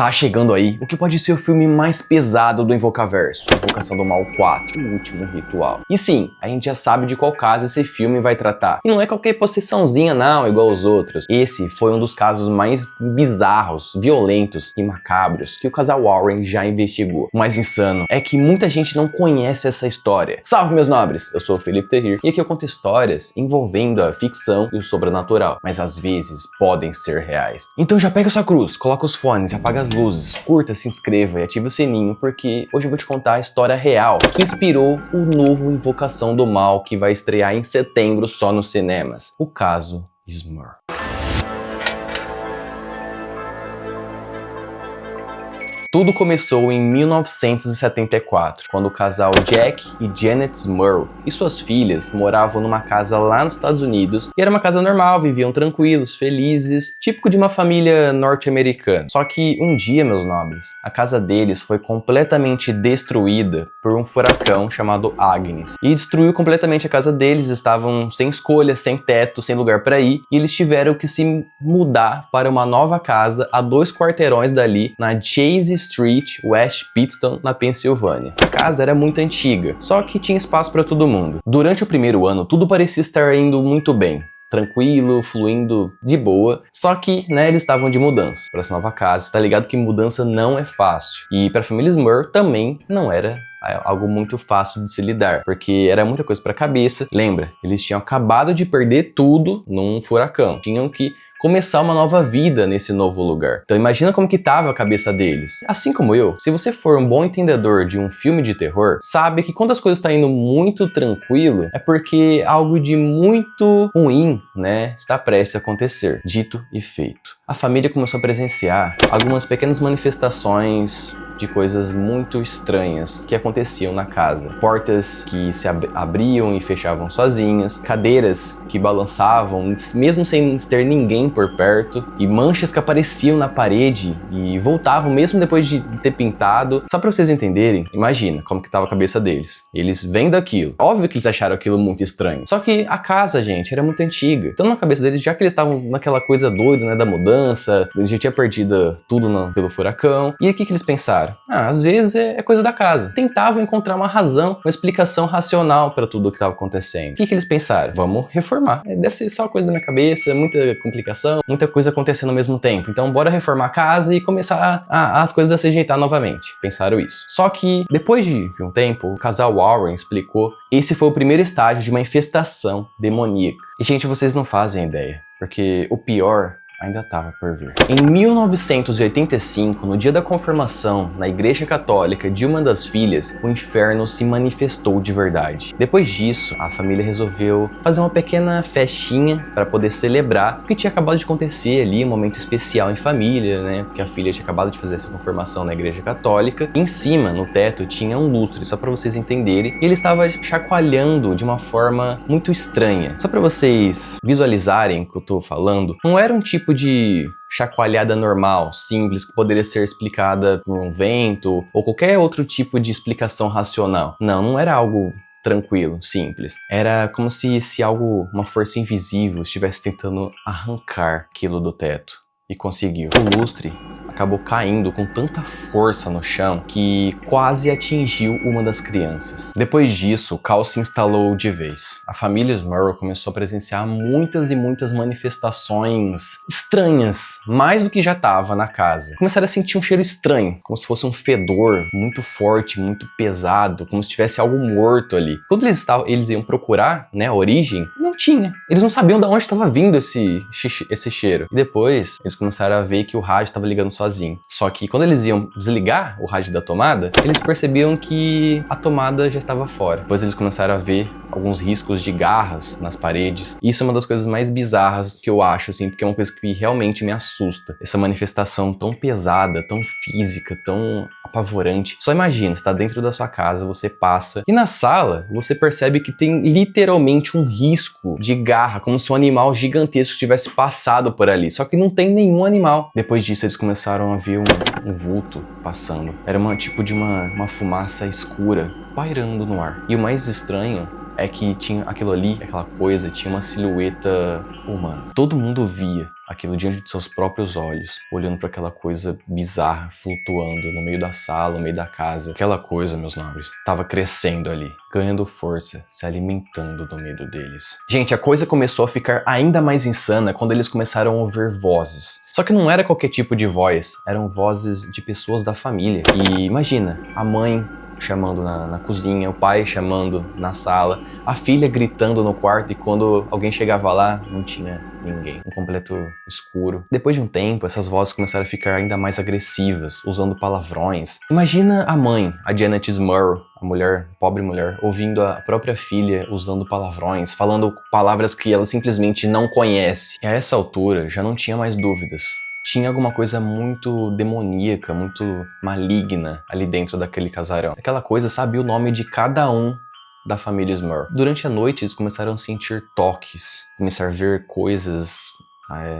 Tá chegando aí o que pode ser o filme mais pesado do Invocaverso, Invocação do Mal 4, o último ritual. E sim, a gente já sabe de qual caso esse filme vai tratar. E não é qualquer possessãozinha não, igual os outros. Esse foi um dos casos mais bizarros, violentos e macabros que o casal Warren já investigou. O mais insano é que muita gente não conhece essa história. Salve, meus nobres! Eu sou o Felipe Terrir e aqui eu conto histórias envolvendo a ficção e o sobrenatural, mas às vezes podem ser reais. Então já pega sua cruz, coloca os fones, apaga as luzes, curta, se inscreva e ative o sininho, porque hoje eu vou te contar a história real que inspirou o novo Invocação do Mal que vai estrear em setembro só nos cinemas. O caso Smurf. Tudo começou em 1974, quando o casal Jack e Janet Smurl e suas filhas moravam numa casa lá nos Estados Unidos, e era uma casa normal, viviam tranquilos, felizes, típico de uma família norte-americana. Só que um dia, meus nobres, a casa deles foi completamente destruída por um furacão chamado Agnes, e destruiu completamente a casa deles. Estavam sem escolha, sem teto, sem lugar para ir, e eles tiveram que se mudar para uma nova casa a 2 quarteirões dali, na Chase Street, West Pittston, na Pensilvânia. A casa era muito antiga, só que tinha espaço para todo mundo. Durante o primeiro ano, tudo parecia estar indo muito bem. Tranquilo, fluindo de boa, só que, eles estavam de mudança para essa nova casa. Tá ligado que mudança não é fácil. E para a família Smurf também não era algo muito fácil de se lidar, porque era muita coisa para a cabeça. Lembra, eles tinham acabado de perder tudo num furacão. Tinham que começar uma nova vida nesse novo lugar. Então imagina como que tava a cabeça deles. Assim como eu, se você for um bom entendedor de um filme de terror, sabe que quando as coisas estão indo muito tranquilo, é porque algo de muito ruim, está prestes a acontecer. Dito e feito. A família começou a presenciar algumas pequenas manifestações de coisas muito estranhas que aconteciam na casa. Portas que se abriam e fechavam sozinhas, cadeiras que balançavam mesmo sem ter ninguém por perto, e manchas que apareciam na parede e voltavam mesmo depois de ter pintado. Só pra vocês entenderem, imagina como que tava a cabeça deles. Eles vendo aquilo. Óbvio que eles acharam aquilo muito estranho. Só que a casa, gente, era muito antiga. Então na cabeça deles, já que eles estavam naquela coisa doida, da mudança, eles já tinham perdido tudo pelo furacão. E o que eles pensaram? Às vezes é coisa da casa. Tentavam encontrar uma razão, uma explicação racional para tudo o que estava acontecendo. O que eles pensaram? Vamos reformar. Deve ser só coisa da minha cabeça, muita complicação, muita coisa acontecendo ao mesmo tempo. Então bora reformar a casa e começar as coisas a se ajeitar novamente. Pensaram isso. Só que depois de um tempo, o casal Warren explicou: esse foi o primeiro estágio de uma infestação demoníaca. E gente, vocês não fazem ideia, porque o pior ainda estava por vir. Em 1985, no dia da confirmação na Igreja Católica de uma das filhas, o inferno se manifestou de verdade. Depois disso, a família resolveu fazer uma pequena festinha para poder celebrar o que tinha acabado de acontecer ali, um momento especial em família, porque a filha tinha acabado de fazer essa confirmação na Igreja Católica. E em cima, no teto, tinha um lustre, só para vocês entenderem, e ele estava chacoalhando de uma forma muito estranha. Só para vocês visualizarem o que eu tô falando, não era um tipo de chacoalhada normal, simples, que poderia ser explicada por um vento ou qualquer outro tipo de explicação racional. Não era algo tranquilo, simples. Era como se uma força invisível estivesse tentando arrancar aquilo do teto. E conseguiu. O lustre acabou caindo com tanta força no chão que quase atingiu uma das crianças. Depois disso, o caos se instalou de vez. A família Smurl começou a presenciar muitas e muitas manifestações estranhas, mais do que já estava na casa. Começaram a sentir um cheiro estranho, como se fosse um fedor muito forte, muito pesado, como se tivesse algo morto ali. Quando eles iam procurar, a origem, não tinha. Eles não sabiam de onde estava vindo esse cheiro. E depois, eles começaram a ver que o rádio estava ligando sozinho. Só que quando eles iam desligar o rádio da tomada, eles percebiam que a tomada já estava fora. Depois eles começaram a ver alguns riscos de garras nas paredes. Isso é uma das coisas mais bizarras que eu acho, porque é uma coisa que realmente me assusta. Essa manifestação tão pesada, tão física, tão apavorante. Só imagina, você tá dentro da sua casa, você passa e na sala você percebe que tem literalmente um risco de garra, como se um animal gigantesco tivesse passado por ali. Só que não tem nenhum animal. Depois disso eles começaram a ver um vulto passando. Era tipo de uma fumaça escura pairando no ar. E o mais estranho é que tinha aquilo ali, aquela coisa, tinha uma silhueta humana. Todo mundo via aquilo diante de seus próprios olhos, olhando para aquela coisa bizarra, flutuando no meio da sala, no meio da casa. Aquela coisa, meus nobres, estava crescendo ali, ganhando força, se alimentando do medo deles. Gente, a coisa começou a ficar ainda mais insana quando eles começaram a ouvir vozes. Só que não era qualquer tipo de voz, eram vozes de pessoas da família. E imagina, a mãe chamando na cozinha, o pai chamando na sala, a filha gritando no quarto, e quando alguém chegava lá, não tinha ninguém. Um completo escuro. Depois de um tempo, essas vozes começaram a ficar ainda mais agressivas, usando palavrões. Imagina a mãe, a Janet Smurl, a mulher, pobre mulher, ouvindo a própria filha usando palavrões, falando palavras que ela simplesmente não conhece. E a essa altura, já não tinha mais dúvidas. Tinha alguma coisa muito demoníaca, muito maligna ali dentro daquele casarão. Aquela coisa sabia o nome de cada um da família Smurl. Durante a noite, eles começaram a sentir toques, começaram a ver coisas,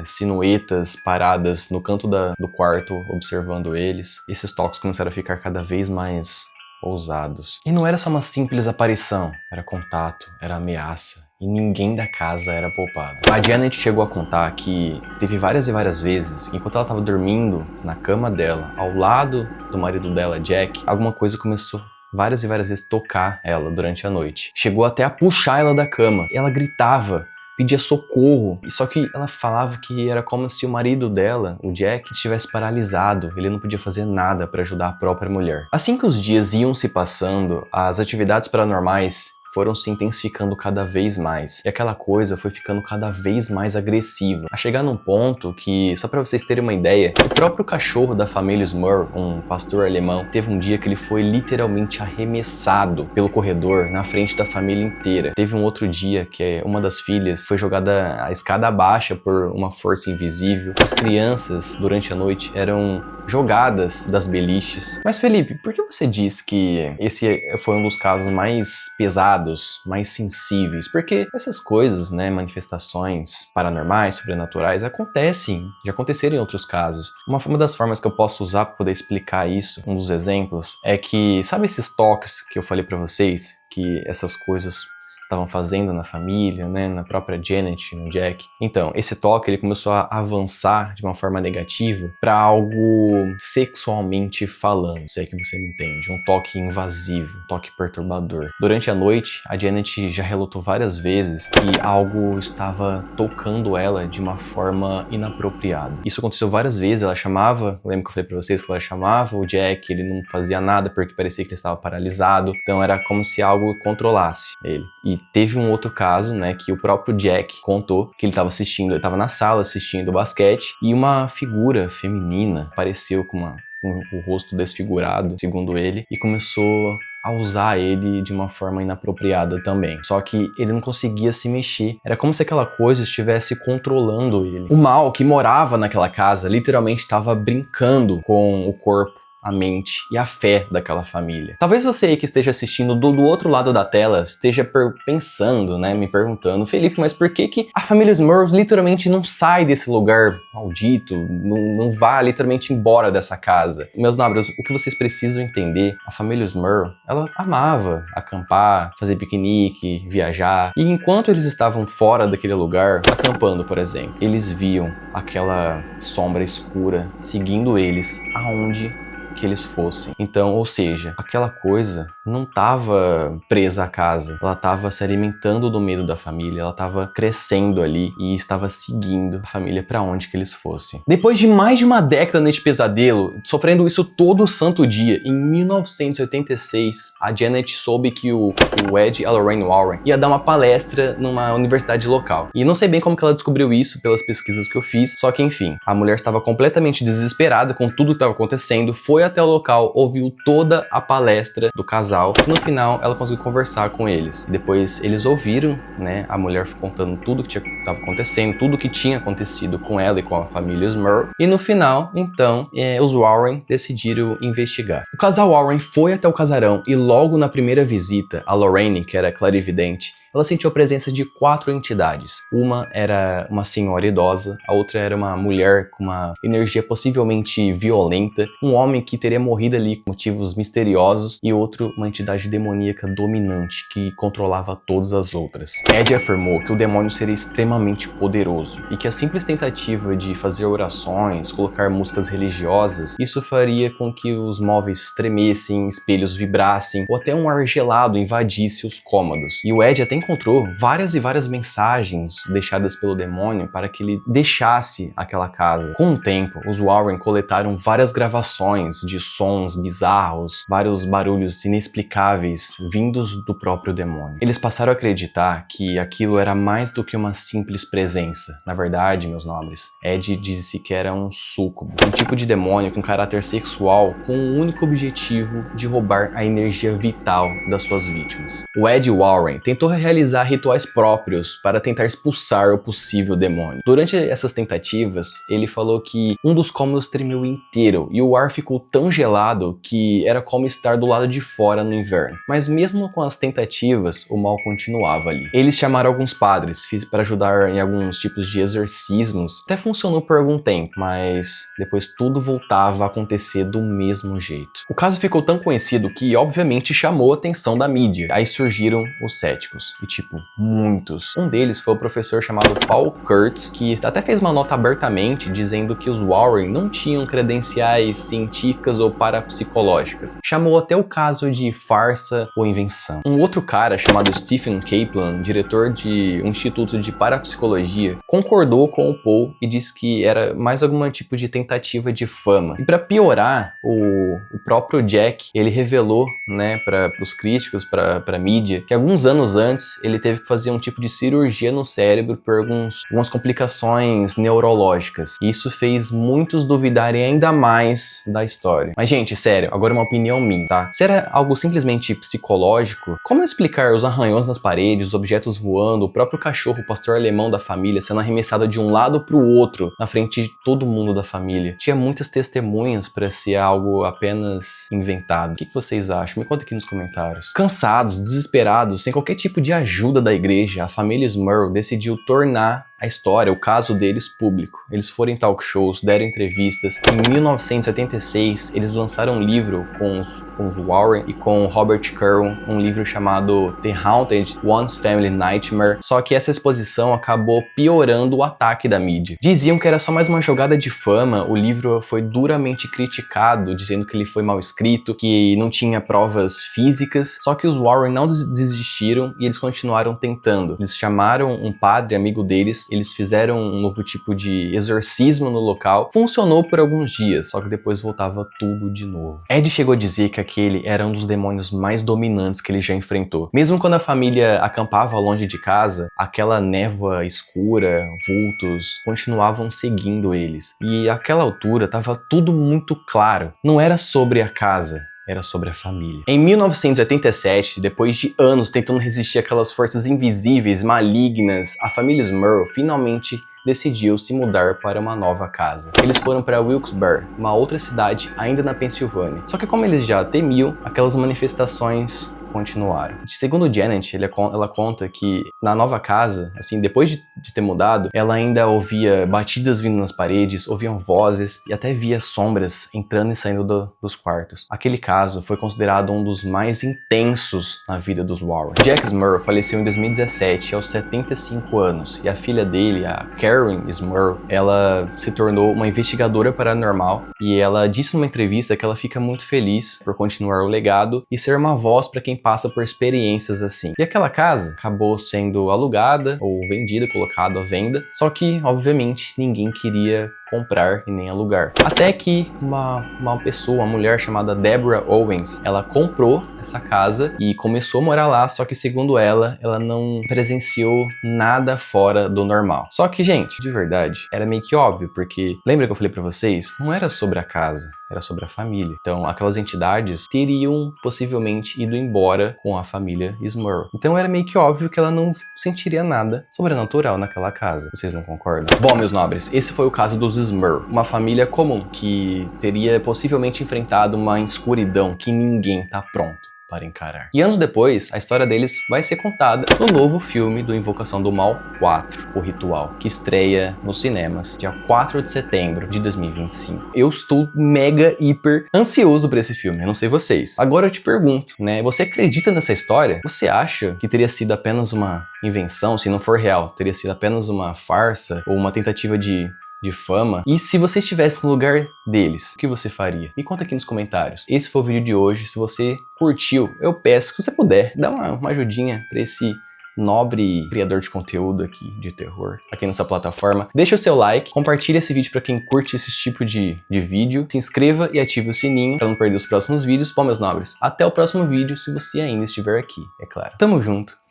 silhuetas paradas no canto do quarto, observando eles. Esses toques começaram a ficar cada vez mais ousados. E não era só uma simples aparição, era contato, era ameaça. E ninguém da casa era poupado. A Janet chegou a contar que teve várias e várias vezes, enquanto ela estava dormindo na cama dela, ao lado do marido dela, Jack, alguma coisa começou várias e várias vezes tocar ela durante a noite. Chegou até a puxar ela da cama. Ela gritava, pedia socorro. Só que ela falava que era como se o marido dela, o Jack, estivesse paralisado. Ele não podia fazer nada para ajudar a própria mulher. Assim que os dias iam se passando, as atividades paranormais foram se intensificando cada vez mais. E aquela coisa foi ficando cada vez mais agressiva. A chegar num ponto que, só pra vocês terem uma ideia, o próprio cachorro da família Smurl, um pastor alemão, teve um dia que ele foi literalmente arremessado pelo corredor na frente da família inteira. Teve um outro dia que uma das filhas foi jogada a escada abaixo por uma força invisível. As crianças, durante a noite, eram jogadas das beliches. Mas Felipe, por que você diz que esse foi um dos casos mais pesados, mais sensíveis? Porque essas coisas, né, manifestações paranormais, sobrenaturais, acontecem, já aconteceram em outros casos. Uma das formas que eu posso usar para poder explicar isso, um dos exemplos, é que, sabe esses toques que eu falei para vocês, que essas coisas estavam fazendo na família, né, na própria Janet, no Jack. Então, esse toque ele começou a avançar de uma forma negativa para algo sexualmente falando, se é que você me entende, um toque invasivo, um toque perturbador. Durante a noite, a Janet já relatou várias vezes que algo estava tocando ela de uma forma inapropriada. Isso aconteceu várias vezes, ela chamava, lembra que eu falei para vocês que ela chamava o Jack, ele não fazia nada porque parecia que ele estava paralisado, então era como se algo controlasse ele. E teve um outro caso, né, que o próprio Jack contou que ele estava na sala assistindo basquete e uma figura feminina apareceu com o rosto desfigurado, segundo ele, e começou a usar ele de uma forma inapropriada também. Só que ele não conseguia se mexer. Era como se aquela coisa estivesse controlando ele. O mal que morava naquela casa literalmente estava brincando com o corpo, a mente e a fé daquela família. Talvez você aí que esteja assistindo do outro lado da tela esteja pensando, né, me perguntando, Felipe, mas por que a família Smurl literalmente não sai desse lugar maldito, não vá literalmente embora dessa casa? Meus nobres, o que vocês precisam entender, a família Smurl, ela amava acampar, fazer piquenique, viajar, e enquanto eles estavam fora daquele lugar, acampando, por exemplo, eles viam aquela sombra escura seguindo eles aonde que eles fossem. Então, ou seja, aquela coisa não estava presa à casa, ela estava se alimentando do medo da família, ela estava crescendo ali e estava seguindo a família para onde que eles fossem. Depois de mais de uma década neste pesadelo, sofrendo isso todo santo dia, em 1986, a Janet soube que o Ed e a Lorraine Warren ia dar uma palestra numa universidade local. E não sei bem como que ela descobriu isso pelas pesquisas que eu fiz, só que enfim, a mulher estava completamente desesperada com tudo que estava acontecendo, foi até o local, ouviu toda a palestra do casal. No final, ela conseguiu conversar com eles. Depois, eles ouviram, né, a mulher contando tudo que estava acontecendo, tudo que tinha acontecido com ela e com a família Smurl. E no final, então, os Warren decidiram investigar. O casal Warren foi até o casarão e logo na primeira visita, a Lorraine, que era clarividente, ela sentiu a presença de 4 entidades. Uma era uma senhora idosa, a outra era uma mulher com uma energia possivelmente violenta, um homem que teria morrido ali por motivos misteriosos e outro, uma entidade demoníaca dominante que controlava todas as outras. Ed afirmou que o demônio seria extremamente poderoso e que a simples tentativa de fazer orações, colocar músicas religiosas, isso faria com que os móveis tremessem, espelhos vibrassem ou até um ar gelado invadisse os cômodos. E o Ed até encontrou várias e várias mensagens deixadas pelo demônio para que ele deixasse aquela casa. Com o tempo, os Warren coletaram várias gravações de sons bizarros, vários barulhos inexplicáveis vindos do próprio demônio. Eles passaram a acreditar que aquilo era mais do que uma simples presença. Na verdade, meus nobres, Ed disse que era um súcubo, um tipo de demônio com caráter sexual com o único objetivo de roubar a energia vital das suas vítimas. O Ed Warren tentou realizar rituais próprios para tentar expulsar o possível demônio. Durante essas tentativas, ele falou que um dos cômodos tremeu inteiro e o ar ficou tão gelado que era como estar do lado de fora no inverno. Mas mesmo com as tentativas, o mal continuava ali. Eles chamaram alguns padres para ajudar em alguns tipos de exorcismos. Até funcionou por algum tempo, mas depois tudo voltava a acontecer do mesmo jeito. O caso ficou tão conhecido que, obviamente, chamou a atenção da mídia. Aí surgiram os céticos, e tipo, muitos. Um deles foi o professor chamado Paul Kurtz, que até fez uma nota abertamente dizendo que os Warren não tinham credenciais científicas ou parapsicológicas. Chamou até o caso de farsa ou invenção. Um outro cara chamado Stephen Kaplan, diretor de um instituto de parapsicologia, concordou com o Paul e disse que era mais algum tipo de tentativa de fama. E para piorar, o próprio Jack, ele revelou, né, para os críticos, para a mídia, que alguns anos antes ele teve que fazer um tipo de cirurgia no cérebro por algumas complicações neurológicas. E isso fez muitos duvidarem ainda mais da história. Mas, gente, sério, agora uma opinião minha, tá? Se era algo simplesmente psicológico, como explicar os arranhões nas paredes, os objetos voando, o próprio cachorro, o pastor alemão da família, sendo arremessado de um lado pro outro, na frente de todo mundo da família? Tinha muitas testemunhas para ser algo apenas inventado. O que vocês acham? Me conta aqui nos comentários. Cansados, desesperados, sem qualquer tipo de ajuda da igreja, a família Smurl decidiu tornar a história, o caso deles, público. Eles foram em talk shows, deram entrevistas. Em 1986, eles lançaram um livro com os Warren e com Robert Curran, um livro chamado The Haunted Once Family Nightmare. Só que essa exposição acabou piorando o ataque da mídia. Diziam que era só mais uma jogada de fama, o livro foi duramente criticado, dizendo que ele foi mal escrito, que não tinha provas físicas. Só que os Warren não desistiram e eles continuaram tentando. Eles chamaram um padre amigo deles, eles fizeram um novo tipo de exorcismo no local. Funcionou por alguns dias, só que depois voltava tudo de novo. Ed chegou a dizer que aquele era um dos demônios mais dominantes que ele já enfrentou. Mesmo quando a família acampava longe de casa, aquela névoa escura, vultos, continuavam seguindo eles. E àquela altura tava tudo muito claro. Não era sobre a casa, era sobre a família. Em 1987, depois de anos tentando resistir àquelas forças invisíveis, malignas, a família Smurl finalmente decidiu se mudar para uma nova casa. Eles foram para Wilkes-Barre, uma outra cidade ainda na Pensilvânia. Só que como eles já temiam, aquelas manifestações continuaram. Segundo Janet, ela conta que na nova casa, assim, depois de ter mudado, ela ainda ouvia batidas vindo nas paredes, ouviam vozes e até via sombras entrando e saindo dos quartos. Aquele caso foi considerado um dos mais intensos na vida dos Warren. Jack Smurl faleceu em 2017 aos 75 anos e a filha dele, a Karen Smurl, ela se tornou uma investigadora paranormal e ela disse numa entrevista que ela fica muito feliz por continuar o legado e ser uma voz para quem passa por experiências assim. E aquela casa acabou sendo alugada ou vendida, colocado à venda, só que, obviamente, ninguém queria comprar e nem alugar. Até que uma pessoa, uma mulher chamada Deborah Owens, ela comprou essa casa e começou a morar lá, só que segundo ela não presenciou nada fora do normal. Só que, gente, de verdade, era meio que óbvio, porque lembra que eu falei pra vocês? Não era sobre a casa, era sobre a família. Então, aquelas entidades teriam possivelmente ido embora com a família Smurl. Então, era meio que óbvio que ela não sentiria nada sobrenatural naquela casa. Vocês não concordam? Bom, meus nobres, esse foi o caso dos Smurl, uma família comum que teria possivelmente enfrentado uma escuridão que ninguém tá pronto para encarar. E anos depois, a história deles vai ser contada no novo filme do Invocação do Mal 4, O Ritual, que estreia nos cinemas dia 4 de setembro de 2025. Eu estou mega, hiper ansioso por esse filme, eu não sei vocês. Agora eu te pergunto, né, você acredita nessa história? Você acha que teria sido apenas uma invenção, se não for real, teria sido apenas uma farsa ou uma tentativa de fama? E se você estivesse no lugar deles, o que você faria? Me conta aqui nos comentários. Esse foi o vídeo de hoje. Se você curtiu, eu peço que você puder, dá uma ajudinha pra esse nobre criador de conteúdo aqui de terror, aqui nessa plataforma. Deixa o seu like, compartilha esse vídeo pra quem curte esse tipo de vídeo, se inscreva e ative o sininho pra não perder os próximos vídeos. Bom, meus nobres, até o próximo vídeo, se você ainda estiver aqui, é claro. Tamo junto